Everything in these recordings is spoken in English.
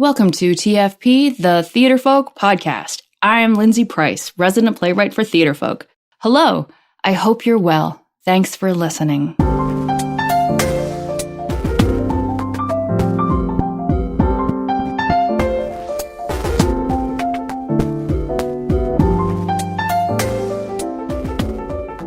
Welcome to TFP, the Theater Folk podcast. I am Lindsay Price, resident playwright for Theater Folk. Hello, I hope you're well. Thanks for listening.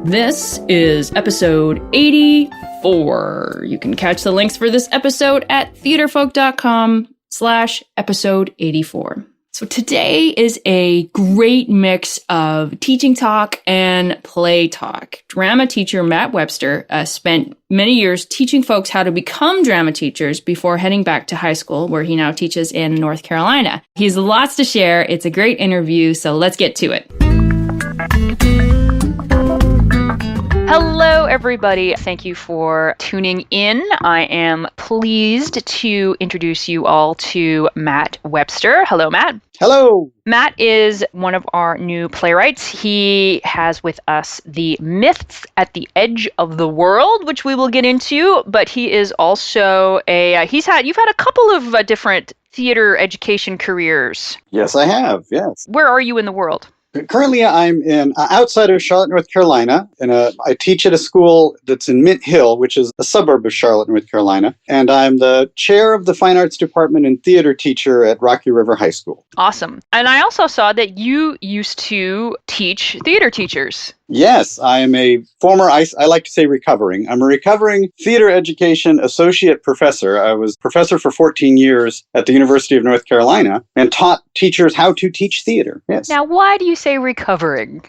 This is episode 84. You can catch the links for this episode at theaterfolk.com/episode 84. So today is a great mix of teaching talk and play talk. Drama teacher Matt Webster spent many years teaching folks how to become drama teachers before heading back to high school, where he now teaches in North Carolina. He has lots to share. It's a great interview, so let's get to it. Hello, everybody. Thank you for tuning in. I am pleased to introduce you all to Matt Webster. Hello, Matt. Hello. Matt is one of our new playwrights. He has with us the Myths at the Edge of the World, which we will get into, but he is also you've had a couple of different theater education careers. Yes, I have. Yes. Where are you in the world? Currently, I'm in outside of Charlotte, North Carolina, and I teach at a school that's in Mint Hill, which is a suburb of Charlotte, North Carolina, and I'm the chair of the Fine Arts Department and theater teacher at Rocky River High School. Awesome. And I also saw that you used to teach theater teachers. Yes, I am a former, I like to say recovering. I'm a recovering theater education associate professor. I was professor for 14 years at the University of North Carolina and taught teachers how to teach theater. Yes. Now, why do you say recovering?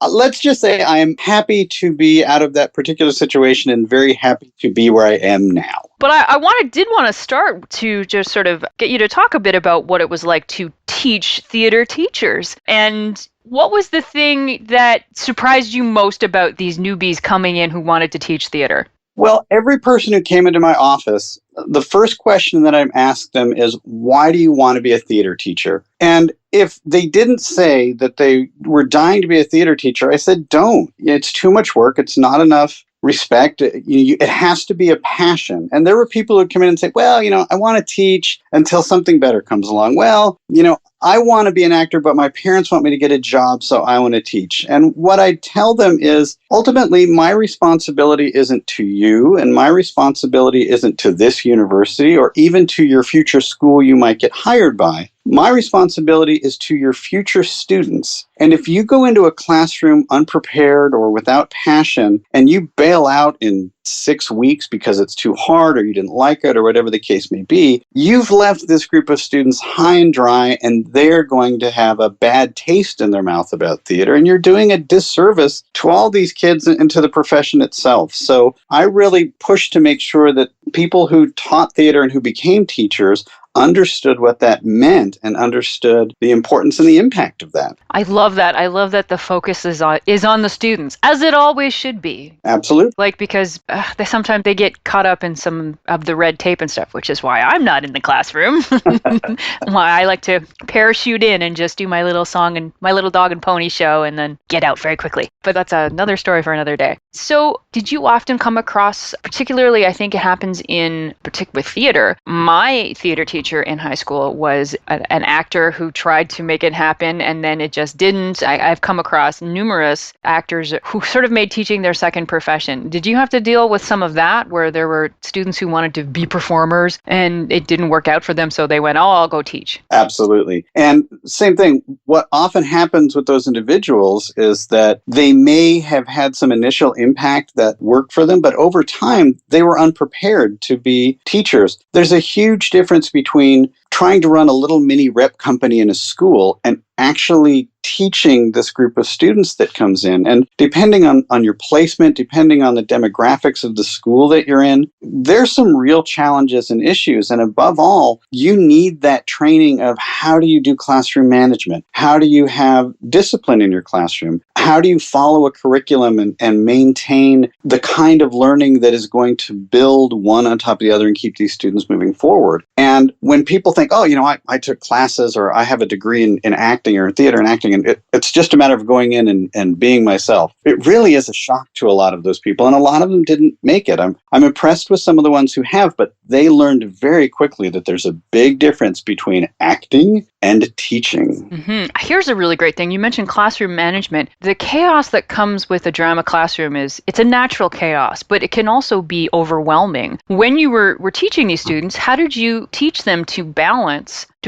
Let's just say I am happy to be out of that particular situation and very happy to be where I am now. But I did want to start to just sort of get you to talk a bit about what it was like to teach theater teachers. And what was the thing that surprised you most about these newbies coming in who wanted to teach theater? Well, every person who came into my office, the first question that I'm asked them is, why do you want to be a theater teacher? And if they didn't say that they were dying to be a theater teacher, I said, don't. It's too much work. It's not enough respect. It has to be a passion. And there were people who come in and say, well, I want to teach until something better comes along. Well, I want to be an actor, but my parents want me to get a job, so I want to teach. And what I tell them is, ultimately, my responsibility isn't to you, and my responsibility isn't to this university, or even to your future school you might get hired by. My responsibility is to your future students. And if you go into a classroom unprepared or without passion, and you bail out in 6 weeks because it's too hard or you didn't like it or whatever the case may be, you've left this group of students high and dry, and they're going to have a bad taste in their mouth about theater. And you're doing a disservice to all these kids and to the profession itself. So I really push to make sure that people who taught theater and who became teachers understood what that meant and understood the importance and the impact of that. I love that. I love that the focus is on the students, as it always should be. Absolutely. Because sometimes they get caught up in some of the red tape and stuff, which is why I'm not in the classroom. Why I like to parachute in and just do my little song and my little dog and pony show and then get out very quickly. But that's another story for another day. So did you often come across, particularly I think it happens with theater, my theater teacher in high school was an actor who tried to make it happen and then it just didn't. I've come across numerous actors who sort of made teaching their second profession. Did you have to deal with some of that, where there were students who wanted to be performers and it didn't work out for them, so they went, I'll go teach? Absolutely. And same thing, what often happens with those individuals is that they may have had some initial impact that worked for them, but over time, they were unprepared to be teachers. There's a huge difference between trying to run a little mini rep company in a school and actually teaching this group of students that comes in. And depending on your placement, depending on the demographics of the school that you're in, there's some real challenges and issues. And above all, you need that training of how do you do classroom management? How do you have discipline in your classroom? How do you follow a curriculum and maintain the kind of learning that is going to build one on top of the other and keep these students moving forward? And when people think, think, oh, I took classes, or I have a degree in acting or in theater and acting, and it's just a matter of going in and being myself. It really is a shock to a lot of those people, and a lot of them didn't make it. I'm impressed with some of the ones who have, but they learned very quickly that there's a big difference between acting and teaching. Here's a really great thing. You mentioned classroom management. The chaos that comes with a drama classroom it's a natural chaos, but it can also be overwhelming. When you were teaching these students, how did you teach them to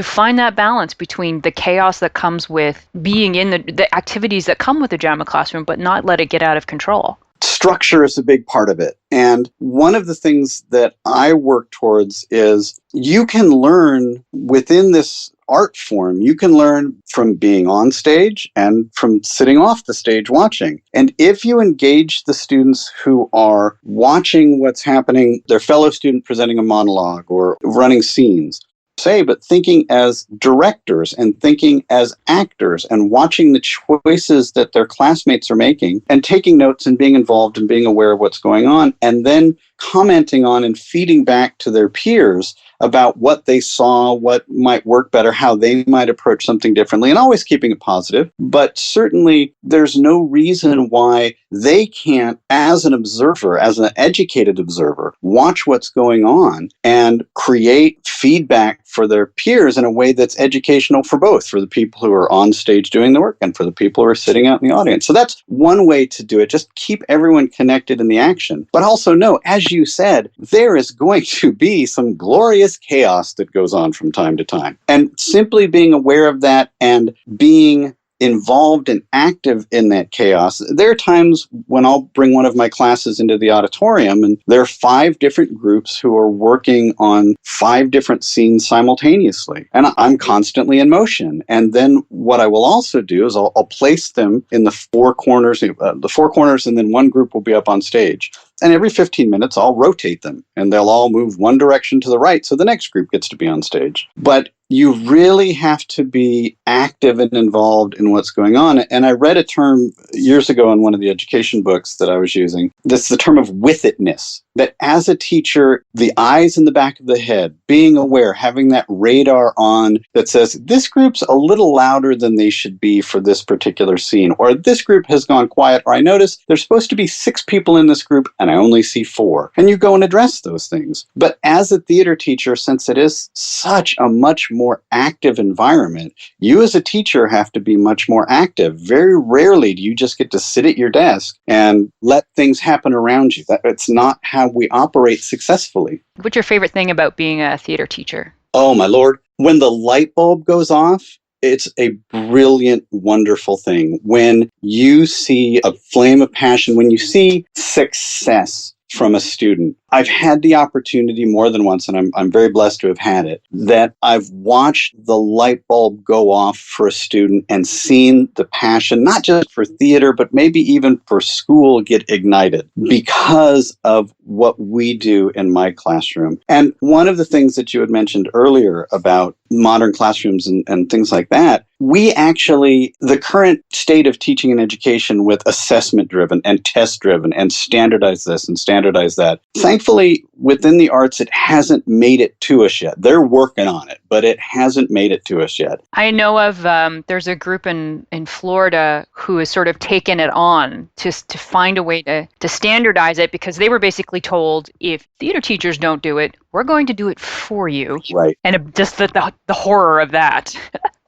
find that balance between the chaos that comes with being in the activities that come with the drama classroom, but not let it get out of control? Structure is a big part of it. And one of the things that I work towards is you can learn within this art form. You can learn from being on stage and from sitting off the stage watching. And if you engage the students who are watching what's happening, their fellow student presenting a monologue or running scenes, but thinking as directors and thinking as actors and watching the choices that their classmates are making and taking notes and being involved and being aware of what's going on, and then commenting on and feeding back to their peers about what they saw, what might work better, how they might approach something differently, and always keeping it positive. But certainly there's no reason why they can't, as an observer, as an educated observer, watch what's going on and create feedback for their peers in a way that's educational for both, for the people who are on stage doing the work and for the people who are sitting out in the audience. So that's one way to do it. Just keep everyone connected in the action. But also know, as you said, there is going to be some glorious chaos that goes on from time to time. And simply being aware of that and being involved and active in that chaos. There are times when I'll bring one of my classes into the auditorium, and there are 5 different groups who are working on 5 different scenes simultaneously. And I'm constantly in motion. And then what I will also do is I'll place them in the 4 corners, and then one group will be up on stage. And every 15 minutes, I'll rotate them, and they'll all move one direction to the right, so the next group gets to be on stage. But you really have to be active and involved in what's going on. And I read a term years ago in one of the education books that I was using. This is the term of with-itness, that as a teacher, the eyes in the back of the head, being aware, having that radar on that says, this group's a little louder than they should be for this particular scene, or this group has gone quiet, or I notice there's supposed to be 6 people in this group and I only see 4. And you go and address those things. But as a theater teacher, since it is such a much more active environment, you as a teacher have to be much more active. Very rarely do you just get to sit at your desk and let things happen around you. That's not how we operate successfully. What's your favorite thing about being a theater teacher? Oh, my Lord. When the light bulb goes off, it's a brilliant, wonderful thing. When you see a flame of passion, when you see success from a student. I've had the opportunity more than once, and I'm very blessed to have had it, that I've watched the light bulb go off for a student and seen the passion, not just for theater, but maybe even for school, get ignited because of what we do in my classroom. And one of the things that you had mentioned earlier about modern classrooms and things like that, we actually, the current state of teaching and education with assessment-driven and test-driven and standardize this and standardize that, thankfully, within the arts, it hasn't made it to us yet. They're working on it, but it hasn't made it to us yet. I know of, there's a group in Florida who has sort of taken it on to find a way to standardize it, because they were basically told, if theater teachers don't do it, we're going to do it for you. Right. And just the horror of that.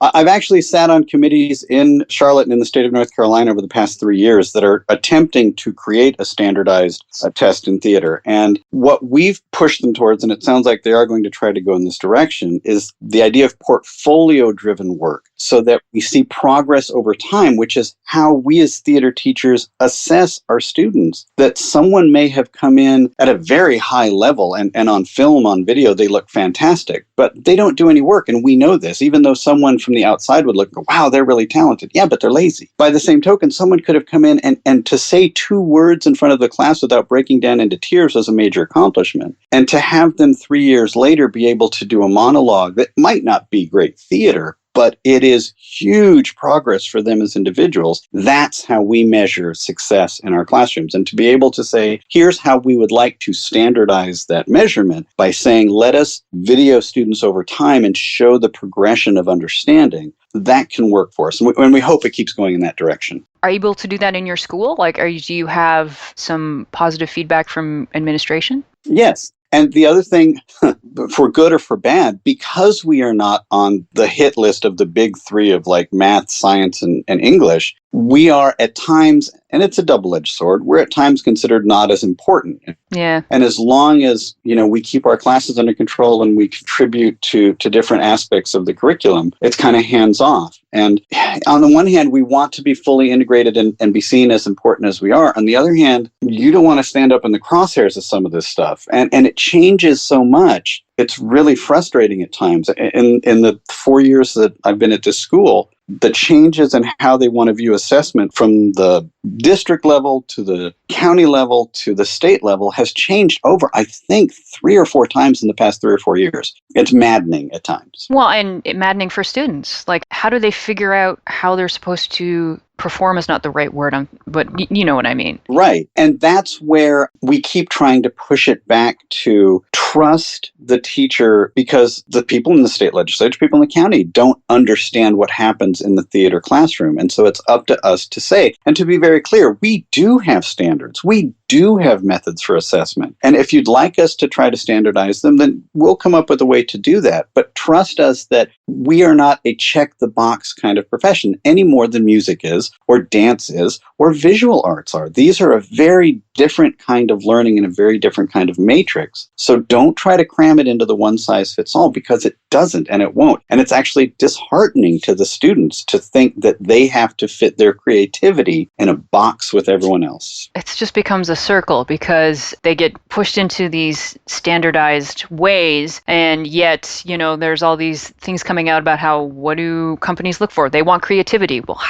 I've actually sat on committees in Charlotte and in the state of North Carolina over the past 3 years that are attempting to create a standardized test in theater. And what we've pushed them towards, and it sounds like they are going to try to go in this direction, is the idea of portfolio-driven work, so that we see progress over time, which is how we as theater teachers assess our students. That someone may have come in at a very high level, and on film, on video, they look fantastic, but they don't do any work. And we know this, even though someone from the outside would look, wow, they're really talented. Yeah, but they're lazy. By the same token, someone could have come in and to say 2 words in front of the class without breaking down into tears was a major accomplishment. And to have them 3 years later be able to do a monologue that might not be great theater, but it is huge progress for them as individuals. That's how we measure success in our classrooms. And to be able to say, here's how we would like to standardize that measurement by saying, let us video students over time and show the progression of understanding, that can work for us. And we hope it keeps going in that direction. Are you able to do that in your school? Like, do you have some positive feedback from administration? Yes. And the other thing, for good or for bad, because we are not on the hit list of the big three of like math, science, and English, we are at times, and it's a double-edged sword, we're at times considered not as important. Yeah. And as long as, we keep our classes under control and we contribute to different aspects of the curriculum, it's kind of hands-off. And on the one hand, we want to be fully integrated and be seen as important as we are. On the other hand, you don't want to stand up in the crosshairs of some of this stuff. And it changes so much. It's really frustrating at times. In the 4 years that I've been at this school, the changes in how they want to view assessment from the district level to the county level to the state level has changed over, I think, 3 or 4 times in the past 3 or 4 years. It's maddening at times. Well, and maddening for students. Like, how do they figure out how they're supposed to perform is not the right word, but you know what I mean. Right. And that's where we keep trying to push it back to trust the teacher, because the people in the state legislature, people in the county don't understand what happens in the theater classroom. And so it's up to us to say, and to be very clear, we do have standards. We do have methods for assessment. And if you'd like us to try to standardize them, then we'll come up with a way to do that. But trust us that we are not a check-the-box kind of profession any more than music is, or dance is, or visual arts are. These are a very different kind of learning and a very different kind of matrix. So don't try to cram it into the one-size-fits-all, because it doesn't and it won't. And it's actually disheartening to the students to think that they have to fit their creativity in a box with everyone else. It just becomes a circle, because they get pushed into these standardized ways, and yet, there's all these things coming out about what do companies look for? They want creativity. Well,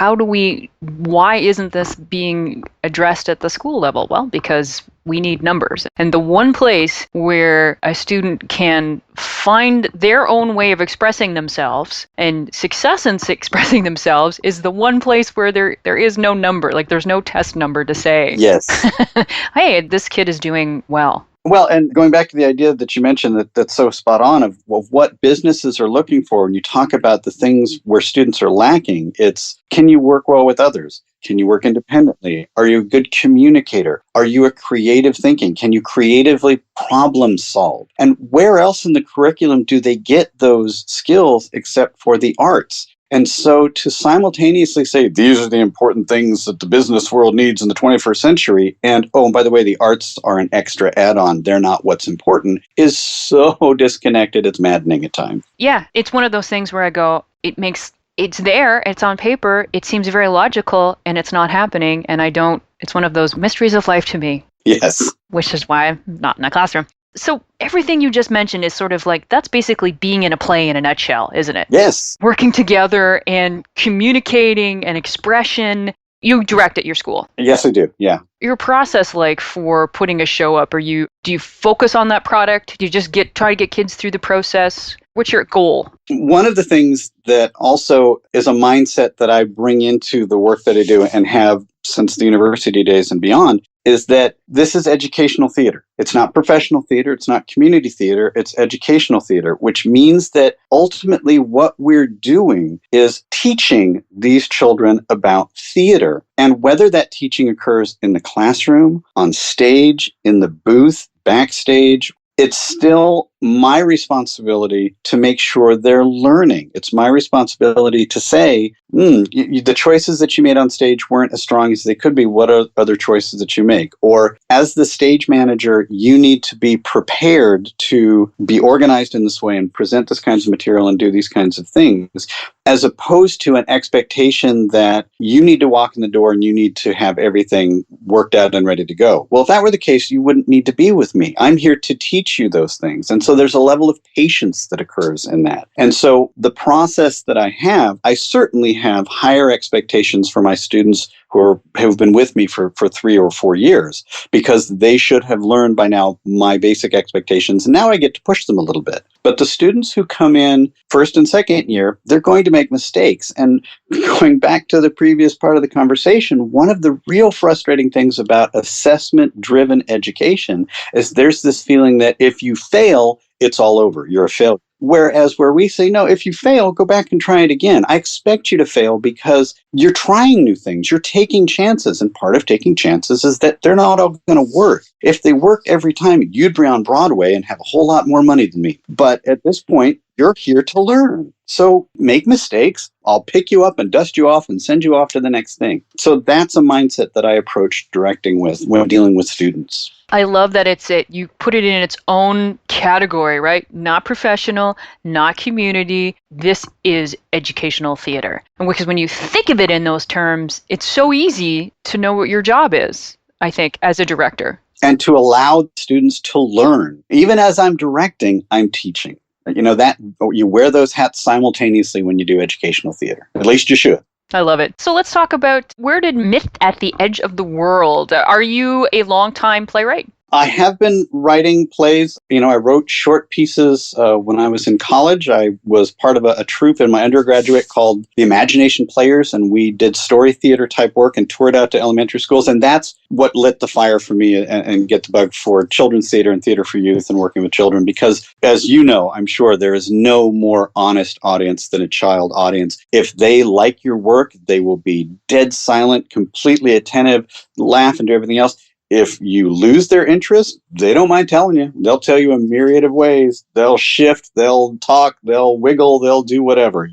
why isn't this being addressed at the school level? Well, because we need numbers. And the one place where a student can find their own way of expressing themselves and success in expressing themselves is the one place where there is no number. Like, there's no test number to say, yes, hey, this kid is doing well. Well, and going back to the idea that you mentioned that's so spot on of what businesses are looking for when you talk about the things where students are lacking, it's, can you work well with others? Can you work independently? Are you a good communicator? Are you a creative thinking? Can you creatively problem solve? And where else in the curriculum do they get those skills except for the arts? And so to simultaneously say, these are the important things that the business world needs in the 21st century, and by the way, the arts are an extra add-on, they're not what's important, is so disconnected, it's maddening at times. Yeah, it's one of those things where I go, it's there, it's on paper, it seems very logical, and it's not happening, and it's one of those mysteries of life to me. Yes. Which is why I'm not in a classroom. So everything you just mentioned is sort of like, that's basically being in a play in a nutshell, isn't it? Yes. Working together and communicating and expression. You direct at your school. Yes, I do. Yeah. Your process like for putting a show up, do you focus on that product? Do you just try to get kids through the process? What's your goal? One of the things that also is a mindset that I bring into the work that I do and have since the university days and beyond is that this is educational theater. It's not professional theater. It's not community theater. It's educational theater, which means that ultimately what we're doing is teaching these children about theater. And whether that teaching occurs in the classroom, on stage, in the booth, backstage, it's still my responsibility to make sure they're learning. It's my responsibility to say, the choices that you made on stage weren't as strong as they could be. What are other choices that you make? Or as the stage manager, you need to be prepared to be organized in this way and present this kinds of material and do these kinds of things, as opposed to an expectation that you need to walk in the door and you need to have everything worked out and ready to go. Well, if that were the case, you wouldn't need to be with me. I'm here to teach you those things. And so there's a level of patience that occurs in that. And so the process that I certainly have higher expectations for my students have been with me for 3 or 4 years, because they should have learned by now my basic expectations. And now I get to push them a little bit. But the students who come in first and second year, they're going to make mistakes. And going back to the previous part of the conversation, one of the real frustrating things about assessment-driven education is there's this feeling that if you fail, it's all over. You're a failure. Whereas where we say, no, if you fail, go back and try it again. I expect you to fail because you're trying new things. You're taking chances. And part of taking chances is that they're not all going to work. If they work every time, you'd be on Broadway and have a whole lot more money than me. But at this point, you're here to learn. So make mistakes. I'll pick you up and dust you off and send you off to the next thing. So that's a mindset that I approach directing with when dealing with students. I love that you put it in its own category, right? Not professional, not community. This is educational theater. And because when you think of it in those terms, it's so easy to know what your job is, I think, as a director. And to allow students to learn. Even as I'm directing, I'm teaching. That you wear those hats simultaneously when you do educational theater. At least you should. I love it. So let's talk about, where did Myth at the Edge of the World? Are you a longtime playwright? I have been writing plays. I wrote short pieces when I was in college. I was part of a troupe in my undergraduate called the Imagination Players, and we did story theater type work and toured out to elementary schools. And that's what lit the fire for me and get the bug for children's theater and theater for youth and working with children. Because as you know, I'm sure there is no more honest audience than a child audience. If they like your work, they will be dead silent, completely attentive, laugh and do everything else. If you lose their interest, they don't mind telling you. They'll tell you a myriad of ways. They'll shift, they'll talk, they'll wiggle, they'll do whatever,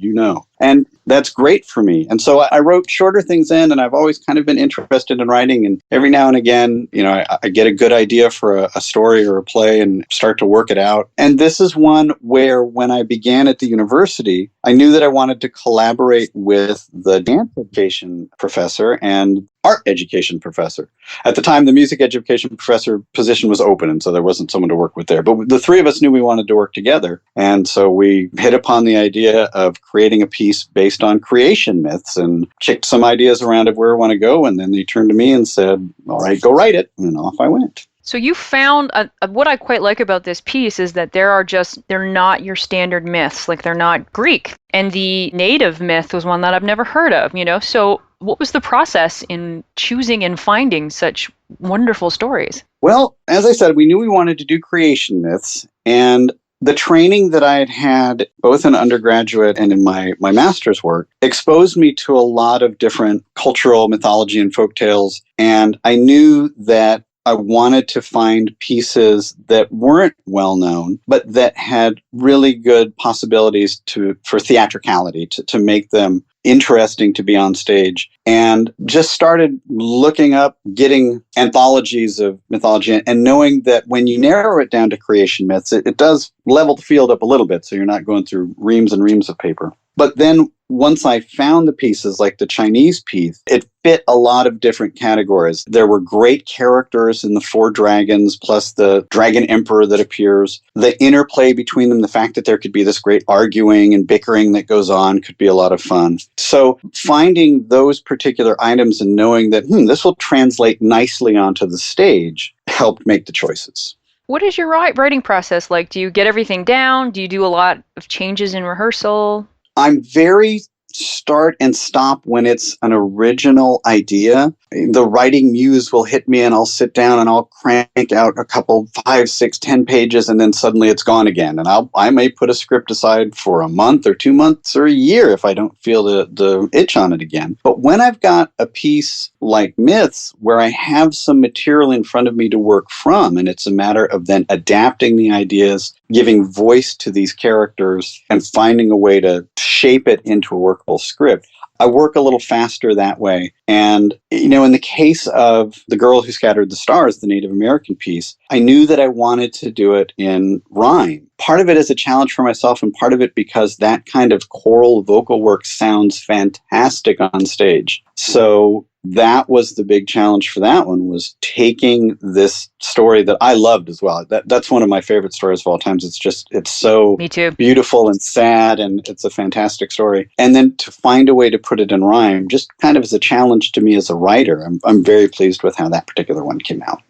And that's great for me. And so I wrote shorter things in, and I've always kind of been interested in writing. And every now and again, I get a good idea for a story or a play and start to work it out. And this is one where when I began at the university, I knew that I wanted to collaborate with the dance education professor and art education professor. At the time, the music education professor position was open, and so there wasn't someone to work with there. But the three of us knew we wanted to work together. And so we hit upon the idea of creating a piece based on creation myths and kicked some ideas around of where we want to go. And then they turned to me and said, all right, go write it. And off I went. So you found, what I quite like about this piece is that they're not your standard myths, like they're not Greek. And the native myth was one that I've never heard of, So what was the process in choosing and finding such wonderful stories? Well, as I said, we knew we wanted to do creation myths. And the training that I had had, both in undergraduate and in my master's work, exposed me to a lot of different cultural mythology and folktales. And I knew that I wanted to find pieces that weren't well known, but that had really good possibilities for theatricality, to make them interesting to be on stage. And just started looking up, getting anthologies of mythology, and knowing that when you narrow it down to creation myths, it does level the field up a little bit, so you're not going through reams and reams of paper. But then once I found the pieces, like the Chinese piece, it fit a lot of different categories. There were great characters in the four dragons, plus the dragon emperor that appears. The interplay between them, the fact that there could be this great arguing and bickering that goes on, could be a lot of fun. So finding those particular items and knowing that, this will translate nicely onto the stage, helped make the choices. What is your writing process like? Do you get everything down? Do you do a lot of changes in rehearsal? I'm very start and stop when it's an original idea. The writing muse will hit me and I'll sit down and I'll crank out a couple, 5, 6, 10 pages, and then suddenly it's gone again. And I may put a script aside for a month or 2 months or a year if I don't feel the itch on it again. But when I've got a piece like Myths where I have some material in front of me to work from, and it's a matter of then adapting the ideas, giving voice to these characters, and finding a way to shape it into a workable script, I work a little faster that way. And, in the case of The Girl Who Scattered the Stars, the Native American piece, I knew that I wanted to do it in rhyme. Part of it is a challenge for myself, and part of it because that kind of choral vocal work sounds fantastic on stage. So that was the big challenge for that one, was taking this story that I loved as well. That's one of my favorite stories of all times. It's so Me too. beautiful and sad, and it's a fantastic story. And then to find a way to put it in rhyme, just kind of as a challenge to me as a writer, I'm very pleased with how that particular one came out.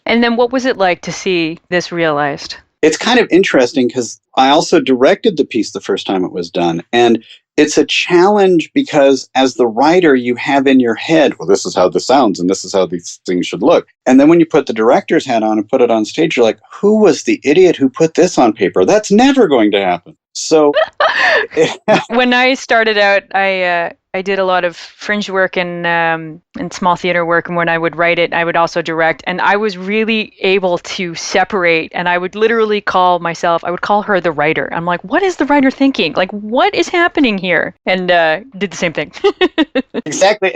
And then what was it like to see this realized? It's kind of interesting because I also directed the piece the first time it was done. And it's a challenge because as the writer, you have in your head, well, this is how this sounds and this is how these things should look. And then when you put the director's hat on and put it on stage, you're like, who was the idiot who put this on paper? That's never going to happen. So when I started out, I did a lot of fringe work and small theater work, and when I would write it, I would also direct, and I was really able to separate, and I would literally call her the writer. I'm like, what is the writer thinking? Like, what is happening here? And did the same thing. Exactly.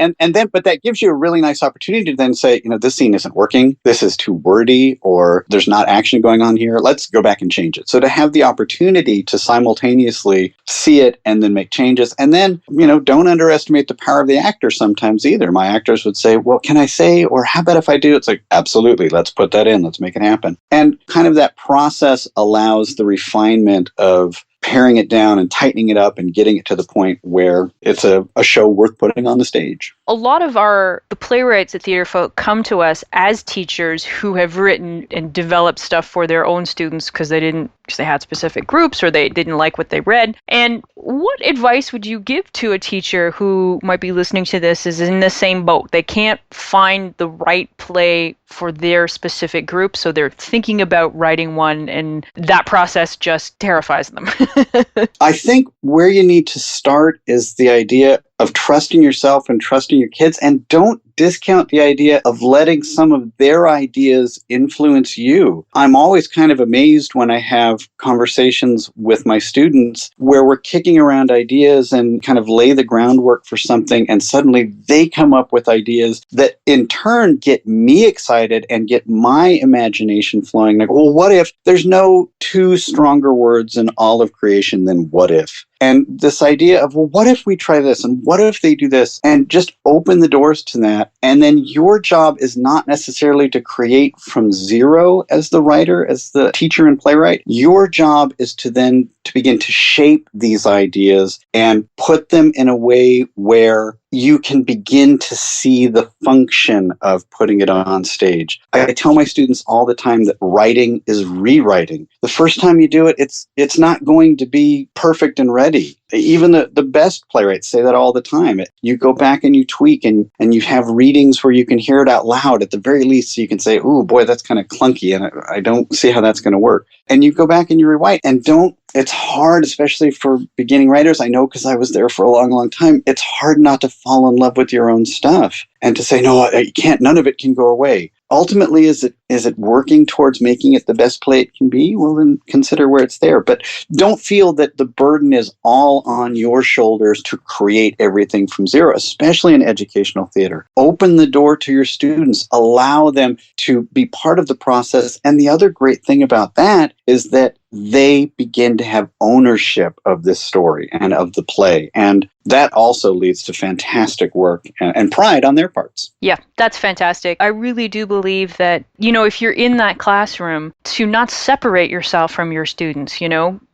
But that gives you a really nice opportunity to then say, this scene isn't working. This is too wordy, or there's not action going on here. Let's go back and change it. So to have the opportunity to simultaneously see it and then make changes, and then, don't underestimate the power of the actor sometimes either. My actors would say, well, can I say, or how about if I do? It's like, absolutely. Let's put that in. Let's make it happen. And kind of that process allows the refinement of paring it down and tightening it up and getting it to the point where it's a show worth putting on the stage. A lot of the playwrights at Theatre Folk come to us as teachers who have written and developed stuff for their own students because they had specific groups or they didn't like what they read. And what advice would you give to a teacher who might be listening to this is in the same boat? They can't find the right play for their specific group, so they're thinking about writing one, and that process just terrifies them. I think where you need to start is the idea of trusting yourself and trusting your kids, and don't discount the idea of letting some of their ideas influence you. I'm always kind of amazed when I have conversations with my students where we're kicking around ideas and kind of lay the groundwork for something, and suddenly they come up with ideas that in turn get me excited and get my imagination flowing. Like, well, what if? There's no two stronger words in all of creation than what if. And this idea of, well, what if we try this? And what if they do this? And just open the doors to that. And then your job is not necessarily to create from zero as the writer, as the teacher and playwright. Your job is to then to begin to shape these ideas and put them in a way where you can begin to see the function of putting it on stage. I tell my students all the time that writing is rewriting. The first time you do it, it's not going to be perfect and ready. Even the best playwrights say that all the time. You go back and you tweak and you have readings where you can hear it out loud at the very least, so you can say, oh boy, that's kind of clunky and I don't see how that's going to work. And you go back and you rewrite, and it's hard, especially for beginning writers. I know because I was there for a long, long time. It's hard not to fall in love with your own stuff and to say, no, you can't, none of it can go away. Ultimately, is it working towards making it the best play it can be? Well, then consider where it's there. But don't feel that the burden is all on your shoulders to create everything from zero, especially in educational theater. Open the door to your students. Allow them to be part of the process. And the other great thing about that is that they begin to have ownership of this story and of the play. And that also leads to fantastic work and pride on their parts. Yeah, that's fantastic. I really do believe that, if you're in that classroom, to not separate yourself from your students,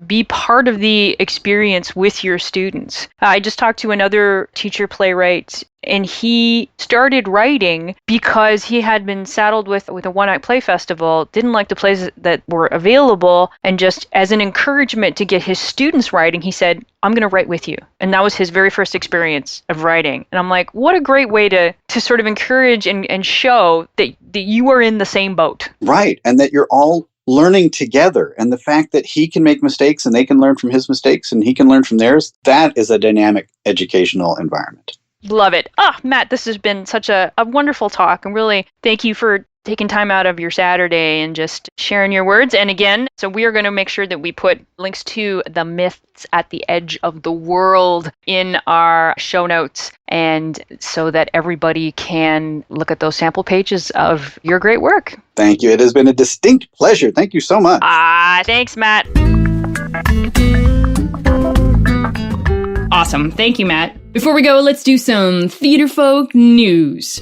be part of the experience with your students. I just talked to another teacher playwright, and he started writing because he had been saddled with a one-night play festival, didn't like the plays that were available, and just as an encouragement to get his students writing, he said, I'm going to write with you. And that was his very first experience of writing. And I'm like, what a great way to sort of encourage and show that you are in the same boat. Right, and that you're all learning together. And the fact that he can make mistakes and they can learn from his mistakes and he can learn from theirs, that is a dynamic educational environment. Love it. Matt, this has been such a wonderful talk, and really thank you for taking time out of your Saturday and just sharing your words. And again, so we are going to make sure that we put links to the myths at the edge of the world in our show notes, and so that everybody can look at those sample pages of your great work. Thank you. It has been a distinct pleasure. Thank you so much. Thanks, Matt. Awesome. Thank you, Matt. Before we go, let's do some Theater Folk news.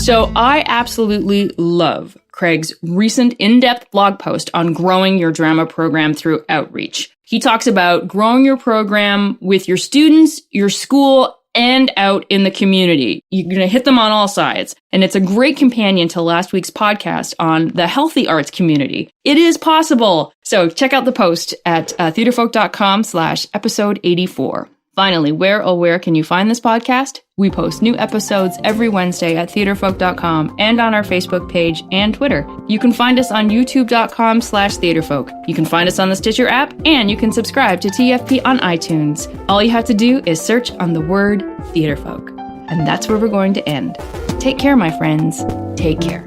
So I absolutely love Craig's recent in-depth blog post on growing your drama program through outreach. He talks about growing your program with your students, your school, and out in the community. You're going to hit them on all sides. And it's a great companion to last week's podcast on the healthy arts community. It is possible. So check out the post at theaterfolk.com/episode 84. Finally, where can you find this podcast? We post new episodes every Wednesday at theaterfolk.com and on our Facebook page and Twitter. You can find us on youtube.com/theaterfolk. You can find us on the Stitcher app, and you can subscribe to TFP on iTunes. All you have to do is search on the word Theaterfolk. And that's where we're going to end. Take care, my friends. Take care.